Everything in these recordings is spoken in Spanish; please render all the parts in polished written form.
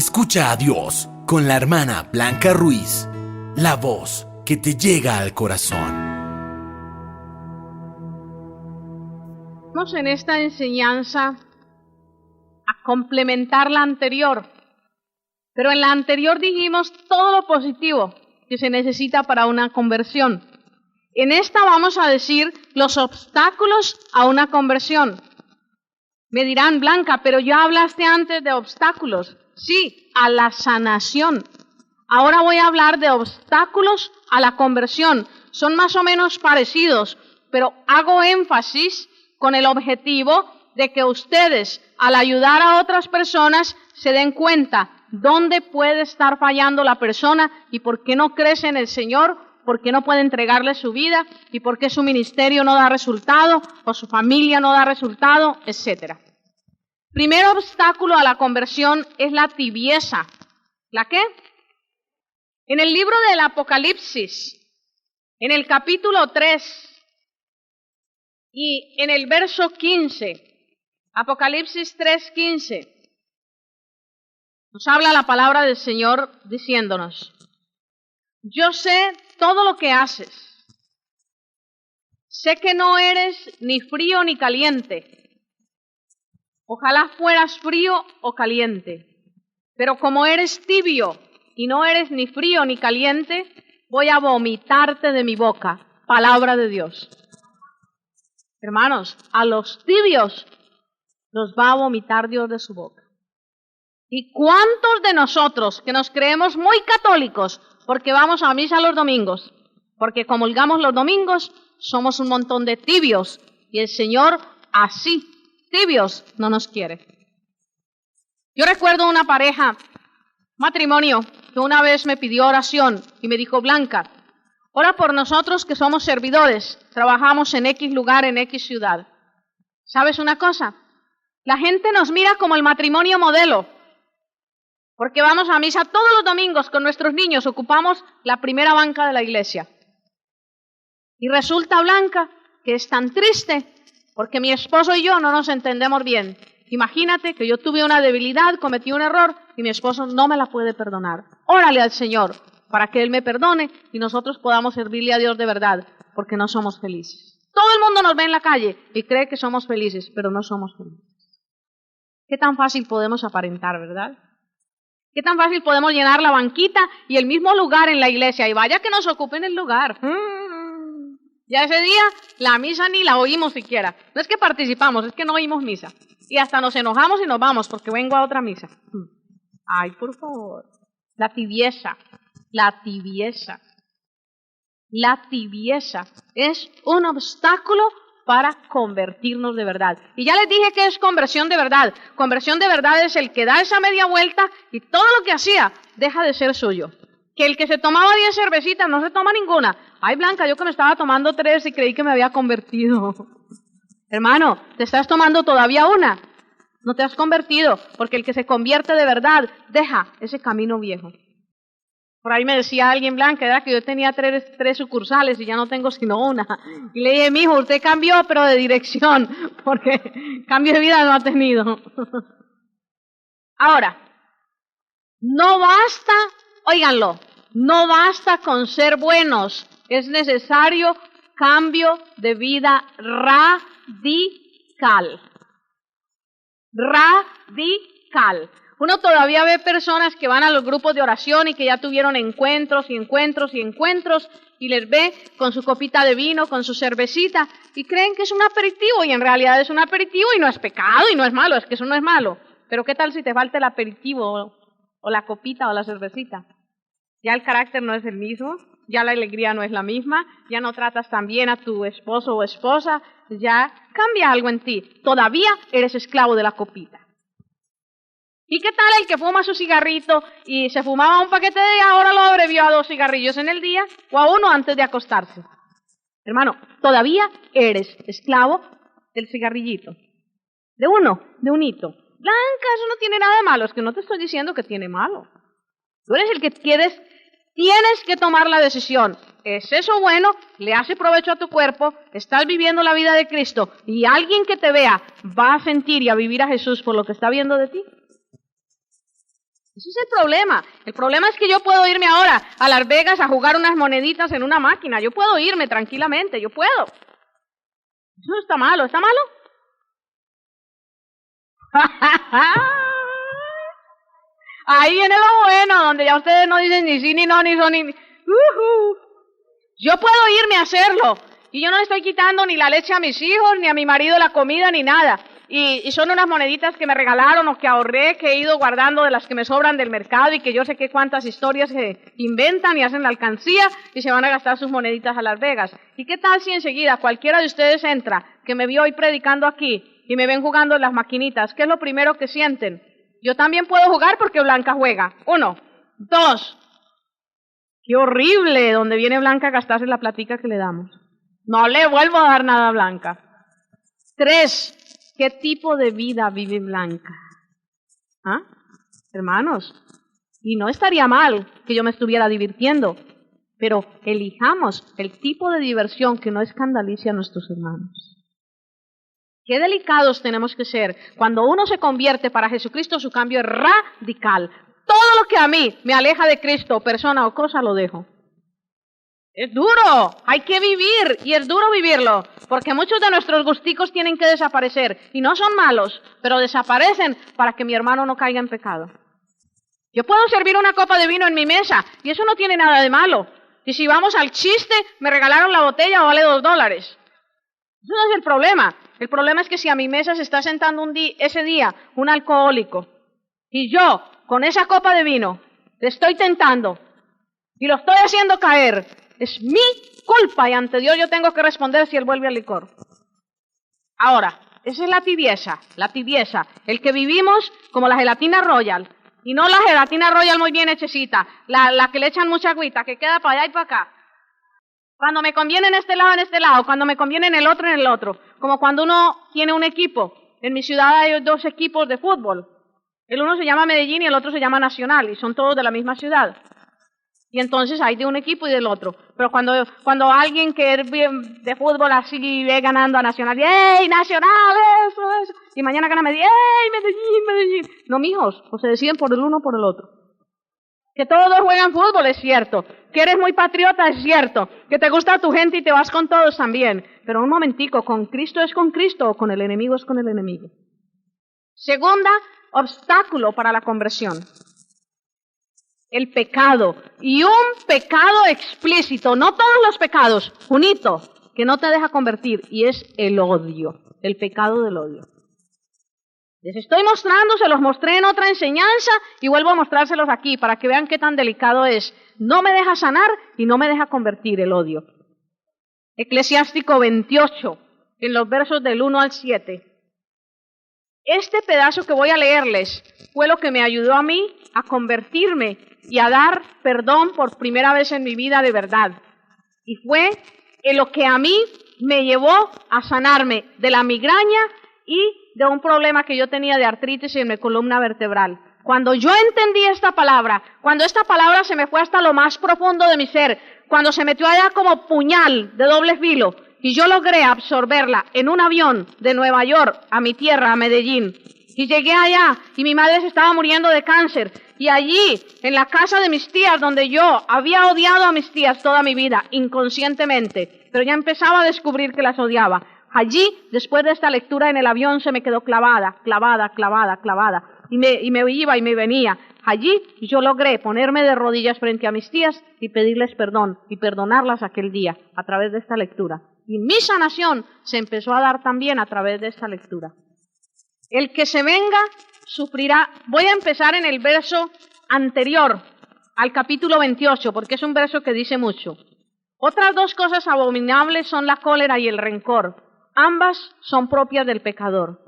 Escucha a Dios con la hermana Blanca Ruiz, la voz que te llega al corazón. Vamos en esta enseñanza a complementar la anterior, pero en la anterior dijimos todo lo positivo que se necesita para una conversión. En esta vamos a decir los obstáculos a una conversión. Me dirán, Blanca, pero ya hablaste antes de obstáculos. Sí, a la sanación. Ahora voy a hablar de obstáculos a la conversión. Son más o menos parecidos, pero hago énfasis con el objetivo de que ustedes, al ayudar a otras personas, se den cuenta dónde puede estar fallando la persona y por qué no crece en el Señor, por qué no puede entregarle su vida y por qué su ministerio no da resultado o su familia no da resultado, etc. Primer obstáculo a la conversión es la tibieza. ¿La qué? En el libro del Apocalipsis, en el capítulo 3 y en el verso 15, Apocalipsis 3:15, nos habla la palabra del Señor diciéndonos: yo sé todo lo que haces. Sé que no eres ni frío ni caliente. Ojalá fueras frío o caliente. Pero como eres tibio y no eres ni frío ni caliente, voy a vomitarte de mi boca. Palabra de Dios. Hermanos, a los tibios los va a vomitar Dios de su boca. ¿Y cuántos de nosotros que nos creemos muy católicos porque vamos a misa los domingos, porque comulgamos los domingos, somos un montón de tibios y el Señor así, tibios, no nos quiere? Yo recuerdo una pareja, matrimonio, que una vez me pidió oración y me dijo: Blanca, ora por nosotros que somos servidores, trabajamos en X lugar, en X ciudad. ¿Sabes una cosa? La gente nos mira como el matrimonio modelo, porque vamos a misa todos los domingos con nuestros niños, ocupamos la primera banca de la iglesia. Y resulta, Blanca, que es tan triste porque mi esposo y yo no nos entendemos bien. Imagínate que yo tuve una debilidad, cometí un error y mi esposo no me la puede perdonar. Órale al Señor para que Él me perdone y nosotros podamos servirle a Dios de verdad, porque no somos felices. Todo el mundo nos ve en la calle y cree que somos felices, pero no somos felices. Qué tan fácil podemos aparentar, ¿verdad? Qué tan fácil podemos llenar la banquita y el mismo lugar en la iglesia, y vaya que nos ocupen el lugar. Ya ese día la misa ni la oímos siquiera. No es que participamos, es que no oímos misa. Y hasta nos enojamos y nos vamos porque vengo a otra misa. Ay, por favor. La tibieza, la tibieza. La tibieza es un obstáculo para convertirnos de verdad. Y ya les dije que es conversión de verdad. Conversión de verdad es el que da esa media vuelta y todo lo que hacía deja de ser suyo. Que el que se tomaba 10 cervecitas no se toma ninguna. Ay, Blanca, yo que me estaba tomando 3 y creí que me había convertido. Hermano, te estás tomando todavía una. No te has convertido, porque el que se convierte de verdad deja ese camino viejo. Por ahí me decía alguien, Blanca, era que yo tenía 3 sucursales y ya no tengo sino una. Y le dije: mijo, usted cambió, pero de dirección, porque cambio de vida no ha tenido. Ahora, no basta, óiganlo, no basta con ser buenos, es necesario cambio de vida radical. Radical. Uno todavía ve personas que van a los grupos de oración y que ya tuvieron encuentros y encuentros y encuentros y les ve con su copita de vino, con su cervecita y creen que es un aperitivo y en realidad es un aperitivo y no es pecado y no es malo, es que eso no es malo. Pero ¿qué tal si te falta el aperitivo o la copita o la cervecita? Ya el carácter no es el mismo, ya la alegría no es la misma, ya no tratas tan bien a tu esposo o esposa, ya cambia algo en ti. Todavía eres esclavo de la copita. ¿Y qué tal el que fuma su cigarrito y se fumaba un paquete y ahora lo abrevió a 2 cigarrillos en el día o a 1 antes de acostarse? Hermano, todavía eres esclavo del cigarrillito. De unito. Blanca, eso no tiene nada de malo, es que no te estoy diciendo que tiene malo. Tú eres el que tienes que tomar la decisión. ¿Es eso bueno? ¿Le hace provecho a tu cuerpo? ¿Estás viviendo la vida de Cristo? ¿Y alguien que te vea va a sentir y a vivir a Jesús por lo que está viendo de ti? Ese es el problema. El problema es que yo puedo irme ahora a Las Vegas a jugar unas moneditas en una máquina. Yo puedo irme tranquilamente, yo puedo. Eso no está malo, ¿está malo? Ahí viene lo bueno, donde ya ustedes no dicen ni sí, ni no, ni son, ni... Yo puedo irme a hacerlo. Y yo no le estoy quitando ni la leche a mis hijos, ni a mi marido la comida, ni nada. Y son unas moneditas que me regalaron o que ahorré, que he ido guardando de las que me sobran del mercado y que yo sé que cuántas historias se inventan y hacen la alcancía y se van a gastar sus moneditas a Las Vegas. ¿Y qué tal si enseguida cualquiera de ustedes entra, que me vio hoy predicando aquí y me ven jugando en las maquinitas? ¿Qué es lo primero que sienten? Yo también puedo jugar porque Blanca juega. 1, 2. Qué horrible donde viene Blanca a gastarse la platica que le damos. No le vuelvo a dar nada a Blanca. 3. ¿Qué tipo de vida vive Blanca? ¿Ah? Hermanos, y no estaría mal que yo me estuviera divirtiendo, pero elijamos el tipo de diversión que no escandalice a nuestros hermanos. Qué delicados tenemos que ser. Cuando uno se convierte para Jesucristo, su cambio es radical. Todo lo que a mí me aleja de Cristo, persona o cosa, lo dejo. Es duro, hay que vivir, y es duro vivirlo, porque muchos de nuestros gusticos tienen que desaparecer, y no son malos, pero desaparecen para que mi hermano no caiga en pecado. Yo puedo servir una copa de vino en mi mesa, y eso no tiene nada de malo. Y si vamos al chiste, me regalaron la botella, vale $2. Eso no es el problema. El problema es que si a mi mesa se está sentando ese día un alcohólico, y yo, con esa copa de vino, le estoy tentando, y lo estoy haciendo caer, es mi culpa y ante Dios yo tengo que responder si él vuelve al licor. Ahora, esa es la tibieza, el que vivimos como la gelatina Royal, y no la gelatina Royal muy bien hechecita, la que le echan mucha agüita, que queda para allá y para acá. Cuando me conviene en este lado, cuando me conviene en el otro, como cuando uno tiene un equipo. En mi ciudad hay 2 equipos de fútbol, el uno se llama Medellín y el otro se llama Nacional, y son todos de la misma ciudad. Y entonces hay de un equipo y del otro. Pero cuando alguien que es de fútbol así ve ganando a Nacional, ¡ey, Nacional, eso! Y mañana gana Medellín, ¡ey, Medellín! No, mijos, o se deciden por el uno o por el otro. Que todos juegan fútbol, es cierto. Que eres muy patriota, es cierto. Que te gusta tu gente y te vas con todos también. Pero un momentico, ¿con Cristo es con Cristo o con el enemigo es con el enemigo? Segunda, obstáculo para la conversión. El pecado, y un pecado explícito, no todos los pecados, un hito que no te deja convertir, y es el odio, el pecado del odio. Les estoy mostrando, se los mostré en otra enseñanza, y vuelvo a mostrárselos aquí, para que vean qué tan delicado es. No me deja sanar, y no me deja convertir el odio. Eclesiástico 28, en los versos del 1 al 7. Este pedazo que voy a leerles fue lo que me ayudó a mí a convertirme y a dar perdón por primera vez en mi vida de verdad. Y fue en lo que a mí me llevó a sanarme de la migraña y de un problema que yo tenía de artritis en mi columna vertebral. Cuando yo entendí esta palabra, cuando esta palabra se me fue hasta lo más profundo de mi ser, cuando se metió allá como puñal de doble filo, y yo logré absorberla en un avión de Nueva York a mi tierra, a Medellín. Y llegué allá y mi madre se estaba muriendo de cáncer. Y allí, en la casa de mis tías, donde yo había odiado a mis tías toda mi vida, inconscientemente, pero ya empezaba a descubrir que las odiaba. Allí, después de esta lectura en el avión, se me quedó clavada. Y me iba y me venía. Allí yo logré ponerme de rodillas frente a mis tías y pedirles perdón y perdonarlas aquel día a través de esta lectura. Y mi sanación se empezó a dar también a través de esta lectura. El que se venga sufrirá. Voy a empezar en el verso anterior al capítulo 28, porque es un verso que dice mucho. Otras 2 cosas abominables son la cólera y el rencor. Ambas son propias del pecador.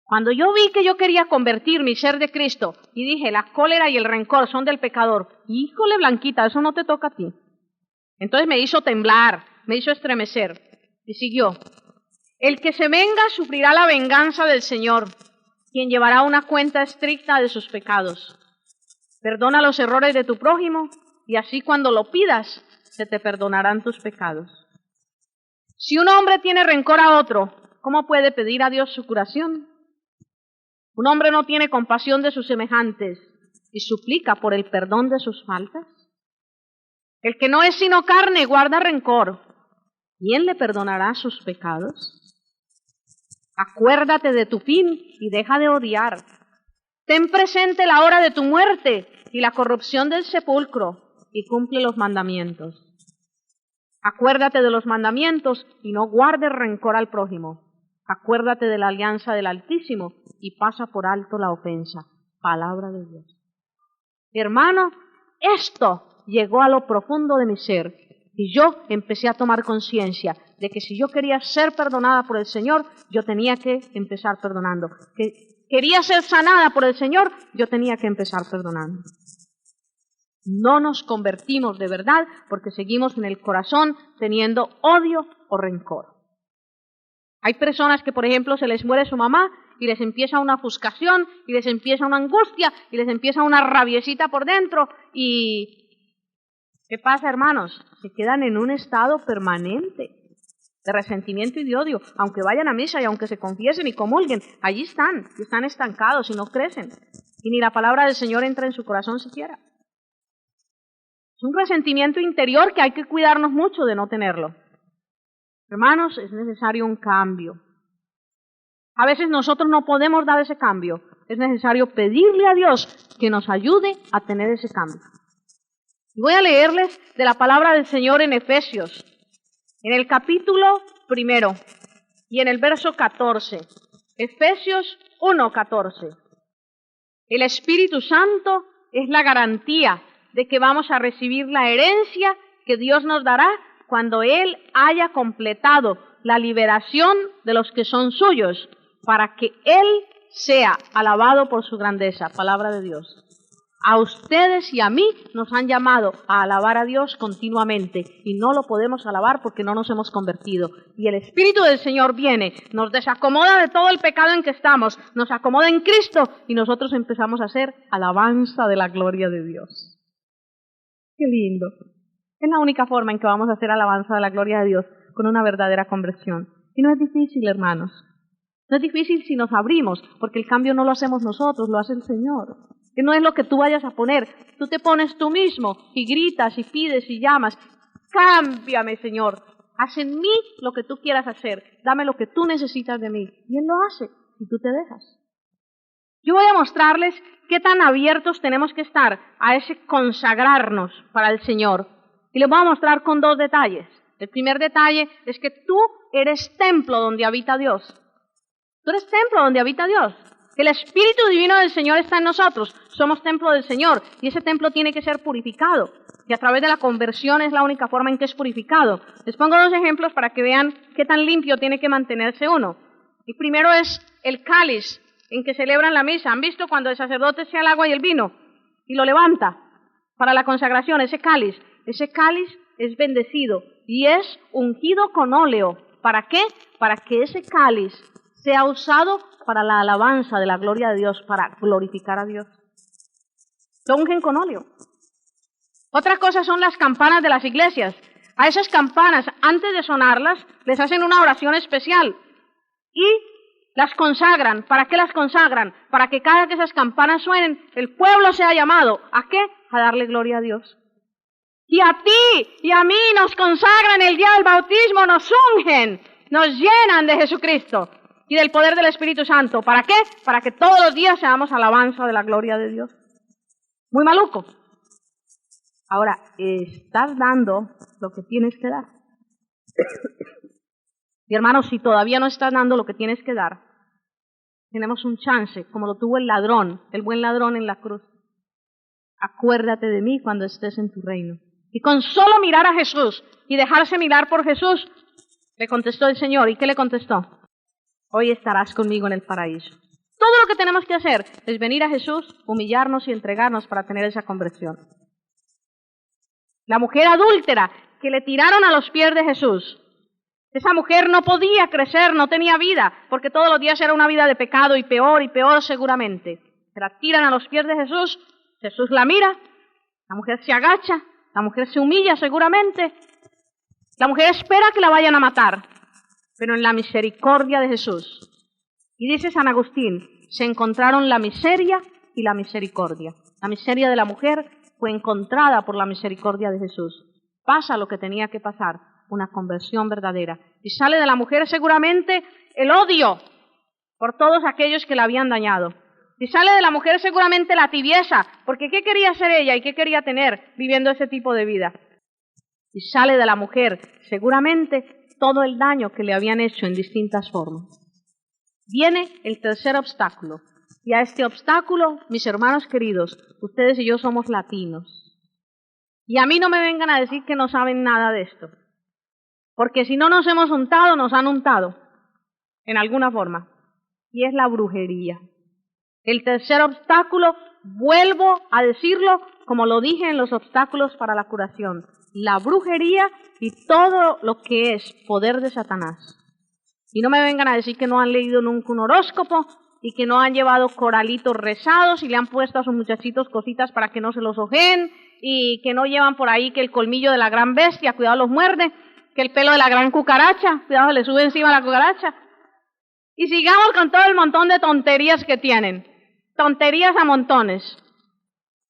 Cuando yo vi que yo quería convertir mi ser de Cristo y dije, la cólera y el rencor son del pecador, híjole, Blanquita, eso no te toca a ti. Entonces me hizo temblar, me hizo estremecer. Y siguió. El que se venga sufrirá la venganza del Señor, quien llevará una cuenta estricta de sus pecados. Perdona los errores de tu prójimo, y así cuando lo pidas, se te perdonarán tus pecados. Si un hombre tiene rencor a otro, ¿cómo puede pedir a Dios su curación? Un hombre no tiene compasión de sus semejantes, y suplica por el perdón de sus faltas? El que no es sino carne guarda rencor. ¿Quién le perdonará sus pecados? Acuérdate de tu fin y deja de odiar. Ten presente la hora de tu muerte y la corrupción del sepulcro y cumple los mandamientos. Acuérdate de los mandamientos y no guardes rencor al prójimo. Acuérdate de la alianza del Altísimo y pasa por alto la ofensa. Palabra de Dios. Hermano, esto llegó a lo profundo de mi ser y yo empecé a tomar conciencia de que si yo quería ser perdonada por el Señor, yo tenía que empezar perdonando. Que quería ser sanada por el Señor, yo tenía que empezar perdonando. No nos convertimos de verdad porque seguimos en el corazón teniendo odio o rencor. Hay personas que, por ejemplo, se les muere su mamá y les empieza una ofuscación y les empieza una angustia y les empieza una rabiecita por dentro y... ¿qué pasa, hermanos? Se quedan en un estado permanente de resentimiento y de odio, aunque vayan a misa y aunque se confiesen y comulguen, allí están estancados y no crecen, y ni la palabra del Señor entra en su corazón siquiera. Es un resentimiento interior que hay que cuidarnos mucho de no tenerlo. Hermanos, es necesario un cambio. A veces nosotros no podemos dar ese cambio, es necesario pedirle a Dios que nos ayude a tener ese cambio. Voy a leerles de la palabra del Señor en Efesios, en el capítulo 1 y en el verso 14. Efesios 1:14. El Espíritu Santo es la garantía de que vamos a recibir la herencia que Dios nos dará cuando Él haya completado la liberación de los que son suyos, para que Él sea alabado por su grandeza. Palabra de Dios. A ustedes y a mí nos han llamado a alabar a Dios continuamente y no lo podemos alabar porque no nos hemos convertido. Y el Espíritu del Señor viene, nos desacomoda de todo el pecado en que estamos, nos acomoda en Cristo y nosotros empezamos a hacer alabanza de la gloria de Dios. ¡Qué lindo! Es la única forma en que vamos a hacer alabanza de la gloria de Dios con una verdadera conversión. Y no es difícil, hermanos. No es difícil si nos abrimos, porque el cambio no lo hacemos nosotros, lo hace el Señor. Que no es lo que tú vayas a poner. Tú te pones tú mismo y gritas y pides y llamas. Cámbiame, Señor. Haz en mí lo que tú quieras hacer. Dame lo que tú necesitas de mí. Y Él lo hace y tú te dejas. Yo voy a mostrarles qué tan abiertos tenemos que estar a ese consagrarnos para el Señor. Y les voy a mostrar con dos detalles. El primer detalle es que tú eres templo donde habita Dios. Tú eres templo donde habita Dios. El Espíritu Divino del Señor está en nosotros. Somos templo del Señor y ese templo tiene que ser purificado. Y a través de la conversión es la única forma en que es purificado. Les pongo dos ejemplos para que vean qué tan limpio tiene que mantenerse uno. El primero es el cáliz en que celebran la misa. ¿Han visto cuando el sacerdote echa el agua y el vino y lo levanta para la consagración? Ese cáliz es bendecido y es ungido con óleo. ¿Para qué? Para que ese cáliz sea usado para la alabanza de la gloria de Dios, para glorificar a Dios. Lo ungen con óleo. Otra cosa son las campanas de las iglesias. A esas campanas, antes de sonarlas, les hacen una oración especial y las consagran. ¿Para qué las consagran? Para que cada que esas campanas suenen, el pueblo sea llamado. ¿A qué? A darle gloria a Dios. Y a ti y a mí nos consagran el día del bautismo, nos ungen, nos llenan de Jesucristo y del poder del Espíritu Santo. ¿Para qué? Para que todos los días seamos alabanza de la gloria de Dios. Muy maluco. Ahora, estás dando lo que tienes que dar. Y hermanos, si todavía no estás dando lo que tienes que dar, tenemos un chance, como lo tuvo el ladrón, el buen ladrón en la cruz. Acuérdate de mí cuando estés en tu reino. Y con solo mirar a Jesús y dejarse mirar por Jesús, le contestó el Señor. ¿Y qué le contestó? Hoy estarás conmigo en el paraíso. Todo lo que tenemos que hacer es venir a Jesús, humillarnos y entregarnos para tener esa conversión. La mujer adúltera que le tiraron a los pies de Jesús. Esa mujer no podía crecer, no tenía vida, porque todos los días era una vida de pecado y peor seguramente. Se la tiran a los pies de Jesús, Jesús la mira, la mujer se agacha, la mujer se humilla seguramente, la mujer espera que la vayan a matar, pero en la misericordia de Jesús. Y dice San Agustín, se encontraron la miseria y la misericordia. La miseria de la mujer fue encontrada por la misericordia de Jesús. Pasa lo que tenía que pasar, una conversión verdadera. Y sale de la mujer seguramente el odio por todos aquellos que la habían dañado. Y sale de la mujer seguramente la tibieza, porque ¿qué quería ser ella y qué quería tener viviendo ese tipo de vida? Y sale de la mujer seguramente todo el daño que le habían hecho en distintas formas. Viene el tercer obstáculo. Y a este obstáculo, mis hermanos queridos, ustedes y yo somos latinos. Y a mí no me vengan a decir que no saben nada de esto. Porque si no nos hemos untado, nos han untado. En alguna forma. Y es la brujería. El tercer obstáculo, vuelvo a decirlo como lo dije en los obstáculos para la curación. La brujería y todo lo que es poder de Satanás. Y no me vengan a decir que no han leído nunca un horóscopo y que no han llevado coralitos rezados y le han puesto a sus muchachitos cositas para que no se los ojeen y que no llevan por ahí que el colmillo de la gran bestia, cuidado los muerde, que el pelo de la gran cucaracha, cuidado le sube encima a la cucaracha. Y sigamos con todo el montón de tonterías que tienen, tonterías a montones.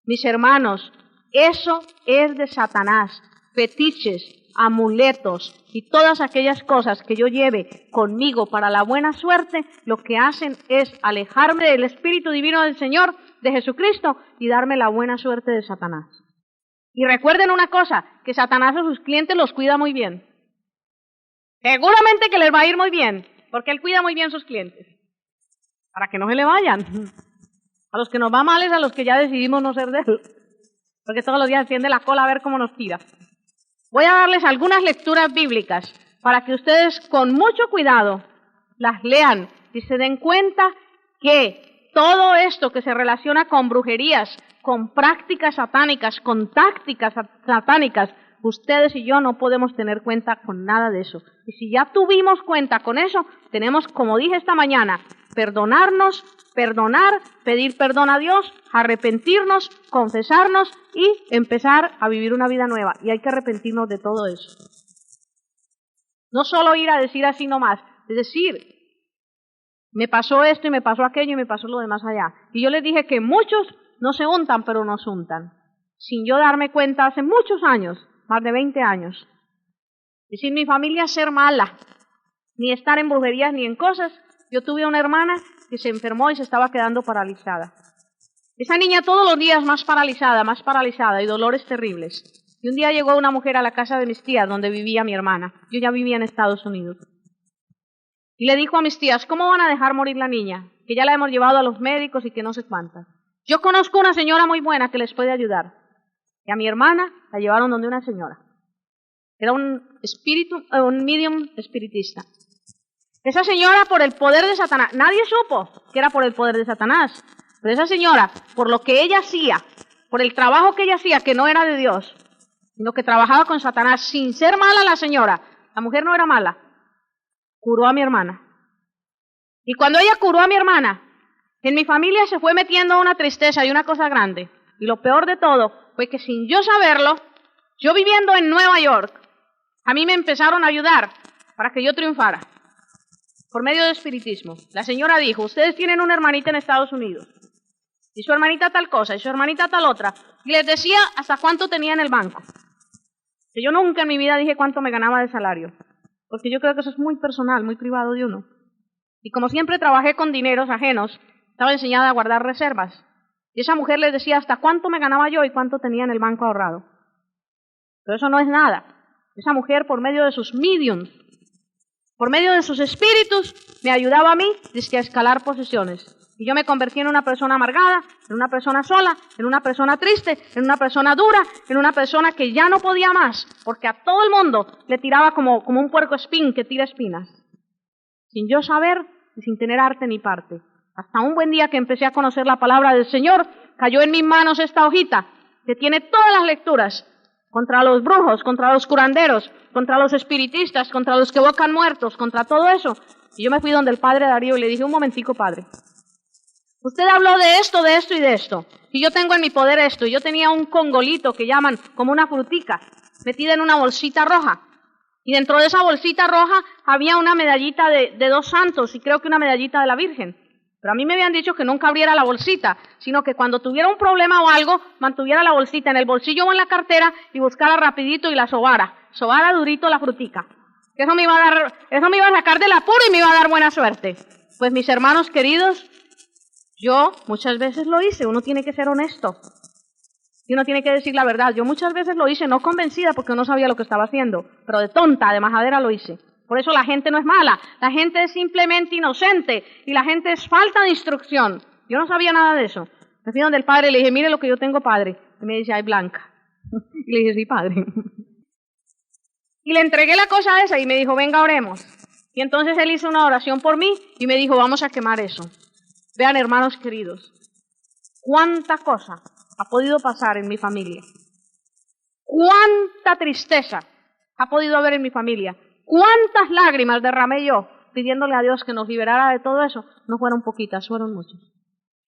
Mis hermanos, eso es de Satanás, fetiches, amuletos y todas aquellas cosas que yo lleve conmigo para la buena suerte, lo que hacen es alejarme del Espíritu Divino del Señor, de Jesucristo, y darme la buena suerte de Satanás. Y recuerden una cosa, que Satanás a sus clientes los cuida muy bien. Seguramente que les va a ir muy bien, porque él cuida muy bien sus clientes, para que no se le vayan. A los que nos va mal es a los que ya decidimos no ser de él, porque todos los días tiende la cola a ver cómo nos tira. Voy a darles algunas lecturas bíblicas para que ustedes con mucho cuidado las lean y se den cuenta que todo esto que se relaciona con brujerías, con prácticas satánicas, con tácticas satánicas, ustedes y yo no podemos tener cuenta con nada de eso. Y si ya tuvimos cuenta con eso, tenemos, como dije esta mañana, perdonarnos, perdonar, pedir perdón a Dios, arrepentirnos, confesarnos y empezar a vivir una vida nueva. Y hay que arrepentirnos de todo eso. No solo ir a decir así nomás, es decir, me pasó esto y me pasó aquello y me pasó lo demás allá. Y yo les dije que muchos no se untan, pero nos untan. Sin yo darme cuenta hace muchos años, más de 20 años. Y sin mi familia ser mala, ni estar en brujerías ni en cosas, yo tuve una hermana que se enfermó y se estaba quedando paralizada. Esa niña todos los días más paralizada y dolores terribles. Y un día llegó una mujer a la casa de mis tías donde vivía mi hermana. Yo ya vivía en Estados Unidos. Y le dijo a mis tías, ¿cómo van a dejar morir la niña? Que ya la hemos llevado a los médicos y que no sé cuántas. Yo conozco una señora muy buena que les puede ayudar. Y a mi hermana la llevaron donde una señora. Era un medium espiritista. Esa señora, por el poder de Satanás, nadie supo que era por el poder de Satanás, pero esa señora, por lo que ella hacía, por el trabajo que ella hacía, que no era de Dios, sino que trabajaba con Satanás, sin ser mala la señora, la mujer no era mala, curó a mi hermana. Y cuando ella curó a mi hermana, en mi familia se fue metiendo una tristeza y una cosa grande. Y lo peor de todo fue que sin yo saberlo, yo viviendo en Nueva York, a mí me empezaron a ayudar para que yo triunfara. Por medio de espiritismo. La señora dijo, ustedes tienen una hermanita en Estados Unidos. Y su hermanita tal cosa, y su hermanita tal otra. Y les decía hasta cuánto tenía en el banco. Que yo nunca en mi vida dije cuánto me ganaba de salario. Porque yo creo que eso es muy personal, muy privado de uno. Y como siempre trabajé con dineros ajenos, estaba enseñada a guardar reservas. Y esa mujer les decía hasta cuánto me ganaba yo y cuánto tenía en el banco ahorrado. Pero eso no es nada. Esa mujer, por medio de sus mediums, por medio de sus espíritus, me ayudaba a mí a escalar posiciones. Y yo me convertí en una persona amargada, en una persona sola, en una persona triste, en una persona dura, en una persona que ya no podía más, porque a todo el mundo le tiraba como un puercoespín que tira espinas. Sin yo saber y sin tener arte ni parte. Hasta un buen día que empecé a conocer la palabra del Señor, cayó en mis manos esta hojita, que tiene todas las lecturas, contra los brujos, contra los curanderos, contra los espiritistas, contra los que evocan muertos, contra todo eso. Y yo me fui donde el padre Darío y le dije, un momentico, padre, usted habló de esto y de esto, y yo tengo en mi poder esto, y yo tenía un congolito que llaman como una frutica, metida en una bolsita roja, y dentro de esa bolsita roja había una medallita de 2 santos, y creo que una medallita de la Virgen. Pero a mí me habían dicho que nunca abriera la bolsita, sino que cuando tuviera un problema o algo, mantuviera la bolsita en el bolsillo o en la cartera y buscara rapidito y la sobara durito la frutica. Que eso me iba a sacar del apuro y me iba a dar buena suerte. Pues mis hermanos queridos, yo muchas veces lo hice, uno tiene que ser honesto. Y uno tiene que decir la verdad. Yo muchas veces lo hice no convencida porque no sabía lo que estaba haciendo, pero de tonta, de majadera lo hice. Por eso la gente no es mala, la gente es simplemente inocente y la gente es falta de instrucción. Yo no sabía nada de eso. Me fui donde el padre y le dije, mire lo que yo tengo, padre. Y me dice, ay, Blanca. Y le dije, sí, padre. Y le entregué la cosa esa y me dijo, venga, oremos. Y entonces él hizo una oración por mí y me dijo, vamos a quemar eso. Vean, hermanos queridos, cuánta cosa ha podido pasar en mi familia. Cuánta tristeza ha podido haber en mi familia. ¿Cuántas lágrimas derramé yo pidiéndole a Dios que nos liberara de todo eso? No fueron poquitas, fueron muchas.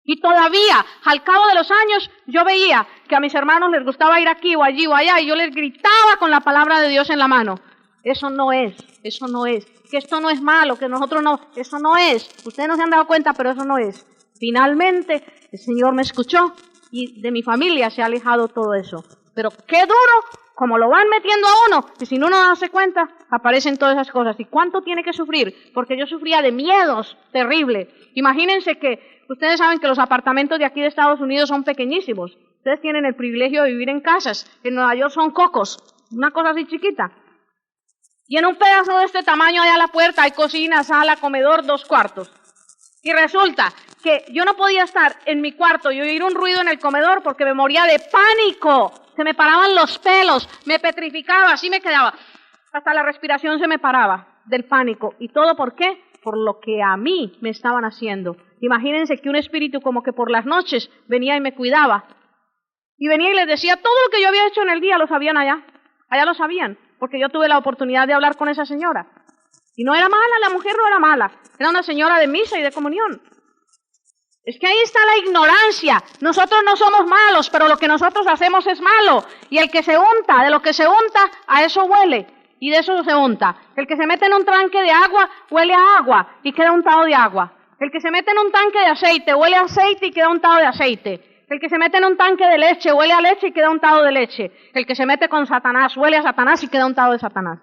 Y todavía, al cabo de los años, yo veía que a mis hermanos les gustaba ir aquí o allí o allá y yo les gritaba con la palabra de Dios en la mano. Eso no es, que esto no es malo, que nosotros no, eso no es. Ustedes no se han dado cuenta, pero eso no es. Finalmente, el Señor me escuchó y de mi familia se ha alejado todo eso. Pero qué duro, como lo van metiendo a uno, y sin uno darse cuenta, aparecen todas esas cosas. ¿Y cuánto tiene que sufrir? Porque yo sufría de miedos terribles. Imagínense que, ustedes saben que los apartamentos de aquí de Estados Unidos son pequeñísimos. Ustedes tienen el privilegio de vivir en casas. En Nueva York son cocos, una cosa así chiquita. Y en un pedazo de este tamaño allá a la puerta hay cocina, sala, comedor, 2 cuartos. Y resulta que yo no podía estar en mi cuarto y oír un ruido en el comedor porque me moría de pánico. Se me paraban los pelos, me petrificaba, así me quedaba. Hasta la respiración se me paraba del pánico. ¿Y todo por qué? Por lo que a mí me estaban haciendo. Imagínense que un espíritu como que por las noches venía y me cuidaba. Y venía y les decía todo lo que yo había hecho en el día, lo sabían allá. Allá lo sabían, porque yo tuve la oportunidad de hablar con esa señora. Y no era mala, la mujer no era mala. Era una señora de misa y de comunión. Es que ahí está la ignorancia. Nosotros no somos malos, pero lo que nosotros hacemos es malo. Y el que se unta, de lo que se unta, a eso huele. Y de eso se unta. El que se mete en un tanque de agua, huele a agua y queda untado de agua. El que se mete en un tanque de aceite, huele a aceite y queda untado de aceite. El que se mete en un tanque de leche, huele a leche y queda untado de leche. El que se mete con Satanás, huele a Satanás y queda untado de Satanás.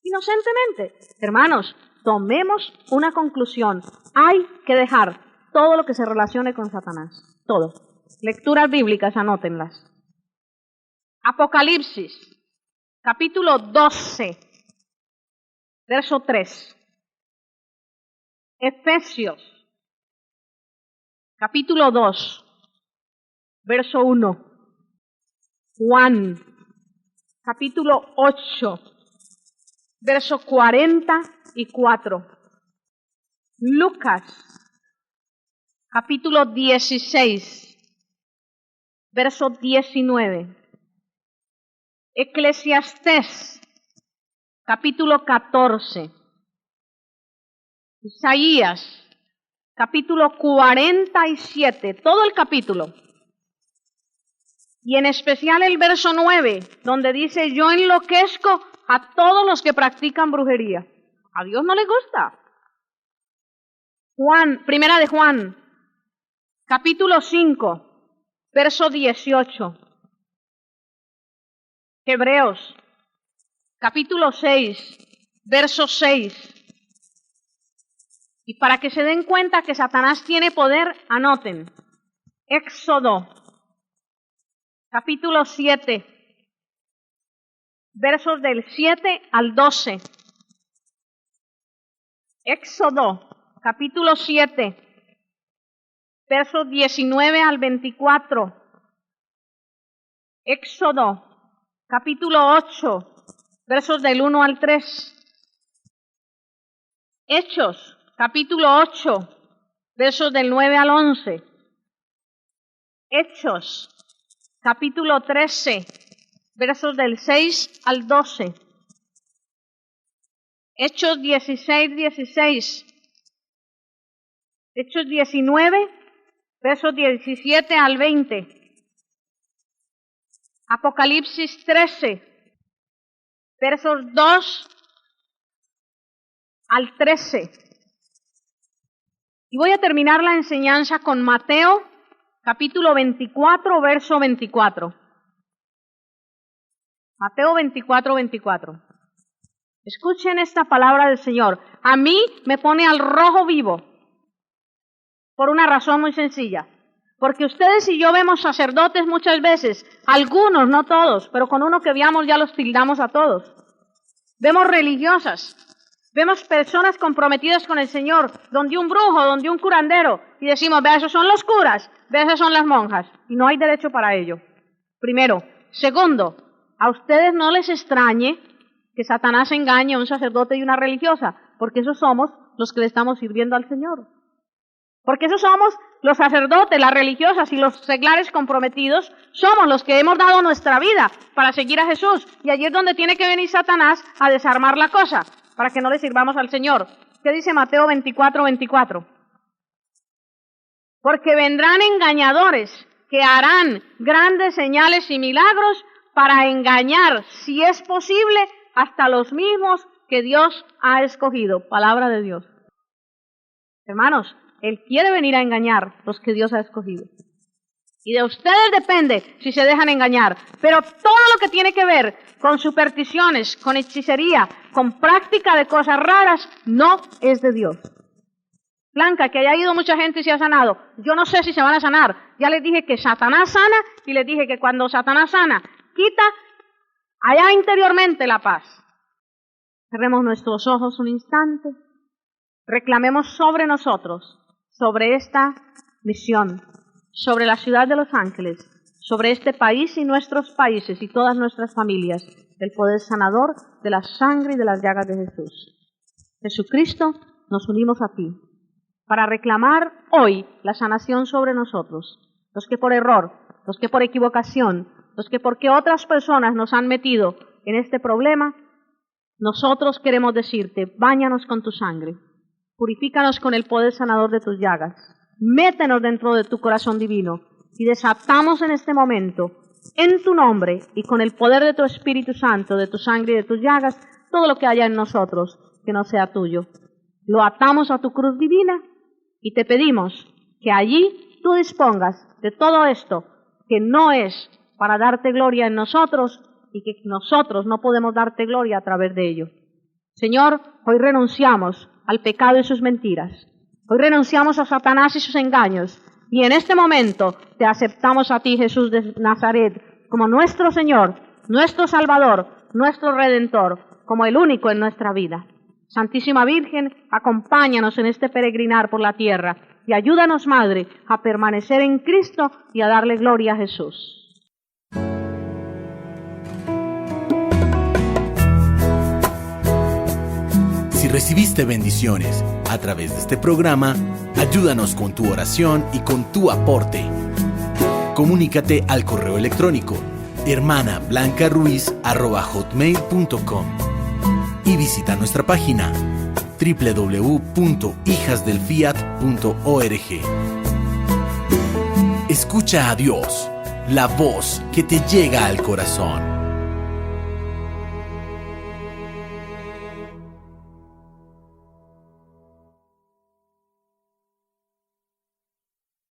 Inocentemente. Hermanos, tomemos una conclusión. Hay que dejar todo lo que se relacione con Satanás. Todo. Lecturas bíblicas, anótenlas. Apocalipsis, capítulo 12, verso 3. Efesios, capítulo 2, verso 1. Juan, capítulo 8, verso 44. Lucas, capítulo 16, verso 19. Eclesiastés, capítulo 14. Isaías, capítulo 47, todo el capítulo. Y en especial el verso 9, donde dice, yo enloquezco a todos los que practican brujería. A Dios no le gusta. Primera de Juan, capítulo 5, verso 18. Hebreos, capítulo 6, verso 6. Y para que se den cuenta que Satanás tiene poder, anoten. Éxodo, capítulo 7, versos del 7 al 12. Éxodo, capítulo 7, versos 19 al 24. Éxodo, capítulo 8, versos del 1 al 3. Hechos, capítulo 8, versos del 9 al 11. Hechos, capítulo 13, versos del 6 al 12. Hechos 16, 16. Hechos 19, versos 17 al 20. Apocalipsis 13, versos 2 al 13. Y voy a terminar la enseñanza con Mateo, capítulo 24, verso 24. Mateo 24, 24. Escuchen esta palabra del Señor. A mí me pone al rojo vivo por una razón muy sencilla. Porque ustedes y yo vemos sacerdotes muchas veces, algunos, no todos, pero con uno que veamos ya los tildamos a todos. Vemos religiosas, vemos personas comprometidas con el Señor, donde un brujo, donde un curandero, y decimos, ve, esos son los curas, ve, esas son las monjas, y no hay derecho para ello. Primero. Segundo, a ustedes no les extrañe que Satanás engañe a un sacerdote y una religiosa, porque esos somos los que le estamos sirviendo al Señor. Porque esos somos los sacerdotes, las religiosas y los seglares comprometidos, somos los que hemos dado nuestra vida para seguir a Jesús. Y allí es donde tiene que venir Satanás a desarmar la cosa, para que no le sirvamos al Señor. ¿Qué dice Mateo 24, 24? Porque vendrán engañadores que harán grandes señales y milagros para engañar, si es posible, hasta los mismos que Dios ha escogido. Palabra de Dios. Hermanos, Él quiere venir a engañar los que Dios ha escogido. Y de ustedes depende si se dejan engañar. Pero todo lo que tiene que ver con supersticiones, con hechicería, con práctica de cosas raras, no es de Dios. Blanca, que haya ido mucha gente y se ha sanado. Yo no sé si se van a sanar. Ya les dije que Satanás sana y les dije que cuando Satanás sana, quita allá interiormente la paz. Cerremos nuestros ojos un instante. Reclamemos sobre nosotros, sobre esta misión, sobre la ciudad de Los Ángeles, sobre este país y nuestros países y todas nuestras familias, el poder sanador de la sangre y de las llagas de Jesús. Jesucristo, nos unimos a ti para reclamar hoy la sanación sobre nosotros, los que por error, los que por equivocación, los que porque otras personas nos han metido en este problema. Nosotros queremos decirte, báñanos con tu sangre, purifícanos con el poder sanador de tus llagas, métenos dentro de tu corazón divino y desatamos en este momento, en tu nombre y con el poder de tu Espíritu Santo, de tu sangre y de tus llagas, todo lo que haya en nosotros que no sea tuyo. Lo atamos a tu cruz divina y te pedimos que allí tú dispongas de todo esto que no es para darte gloria en nosotros y que nosotros no podemos darte gloria a través de ello. Señor, hoy renunciamos al pecado y sus mentiras. Hoy renunciamos a Satanás y sus engaños. Y en este momento te aceptamos a ti, Jesús de Nazaret, como nuestro Señor, nuestro Salvador, nuestro Redentor, como el único en nuestra vida. Santísima Virgen, acompáñanos en este peregrinar por la tierra y ayúdanos, Madre, a permanecer en Cristo y a darle gloria a Jesús. Si recibiste bendiciones a través de este programa, ayúdanos con tu oración y con tu aporte. Comunícate al correo electrónico hermanablancaruiz@hotmail.com y visita nuestra página www.hijasdelfiat.org. Escucha a Dios, la voz que te llega al corazón.